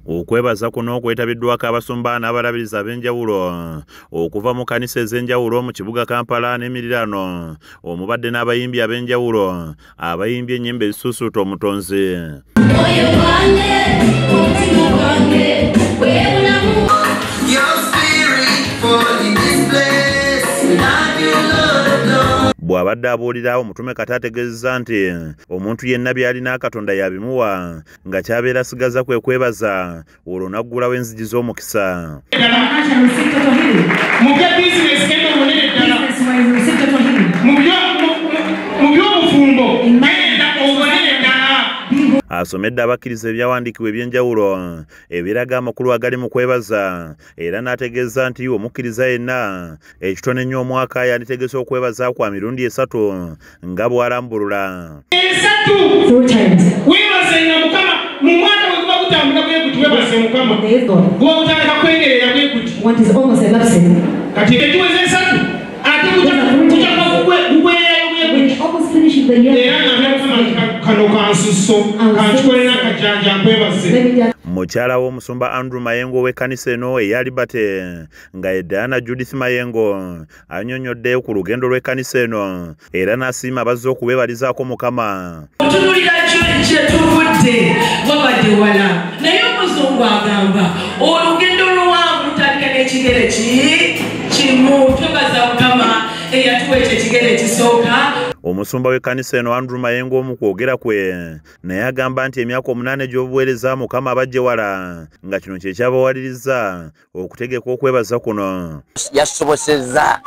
Okwebaza kuno kwetabiddwako abasumba n'abalabiriza ab'enjawulo okuva mu kkanisa ez'enjawulo mu kibuga Kampala n'emiriraano, omubadde n'abayimbi ab'enjawulo abayimbye ennyimba ezisuusuuta omutonzi. Bw'abadde abuulira omutume kati ategeezezza nti omuntu yenna by'alina Katonda yabimuwa nga ky'abeera asigaza kwe kwebaza olwo n'aggulawo enzigi z'omukisa. Asomedde abakkiriza ebyawandiikibwa eby'enjawulo ebiraga amakulu agali mu kwebaza, era n'ategeeza nti omukkiriza yenna ekitone ennyo omwaka yanditegese okwebaza kwa mirundi 3 nga bw'alambulula. Weebazenga Mukama mu mwaka bwe guba gutambula bwe guti weebaze Mukama gw'otandika kwengerera bwe guti kati ekiweze 3 ate kukyaka kugweyayo bwe guti era nabya kano kansuso kankikolera akajanja nkwebaze. Mukyala w'omusumba Andrew Mayengo w'ekkanisa eno eya Liberty nga ye Diana Judith Mayengo annyonnyodde ku lugendo lw'ekkanisa eno era n'asiima abazze okubeebalizaako Mukama. Otunulira kye tuvudde wabadde wala naye omuzungu agamba olugendo luwanvu lutandika n'ekigere kimu. Twebaza Mukama eyatuwa ekyo ekigere ekisooka. Omusumba w'ekkanisa eno Andrew Mayengo mu kwogera kwe naye agamba nti emyaka 8 egy'obuweereza Mukama abajje wala nga kino kye kyabawaliriza okutegeka okwebaza kuno. Yasobosezza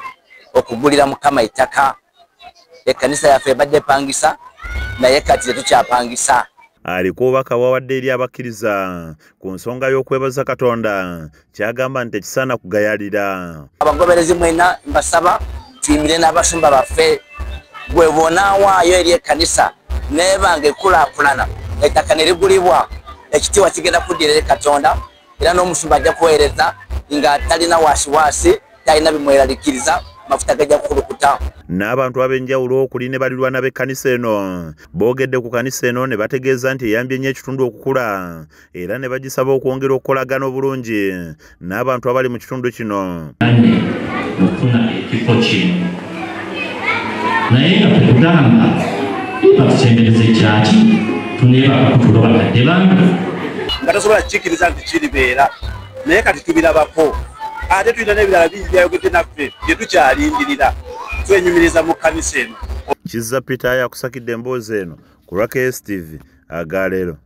okugulira Mukama ettaka, ekkanisa yaffe ebadde epangisa naye kati tetukyapangisa. Aliko obubaka bwawadde eri abakkiriza ku nsonga y'okwebaza Katonda kyagamba nti tekisaana kugayalira. Abagoberezi mwena mbasaba tuyimire n'abasumba baffe gwe bonawaayo eri ekkanisa nebanga ekulaakulana ettaka ne ligulibwa ekitiibwa kigenda kuddira eri Katonda era n'omusumba ajja kuweereza nga talina waasiwaasi talina bimweraliikiriza mafuta gajja kukulukuta. N'abantu ab'enjawulo okuli ne balirwana b'ekkanisa eno boogedde ku kkanisa eno ne bategeeza nti eyambye nnyo ekitundu okukula era ne bagisaba okwongera okukolagana obulungi n'abantu abali mu kitundu kino. Okufuna ekifo kino naye nga tetugamba batusembereza ekyaki tuneebaka kutulo bakadde bange nga tasobola kikiriza nti kiribeera naye kati tubirabako ate tulina n'ebirala bingi byayogedde naffe bye tukyalindirira twenyumiriza mu kkanisa eno. Kizza Peter yakusakidde emboozi eno ku lwa KSTV Agaleero.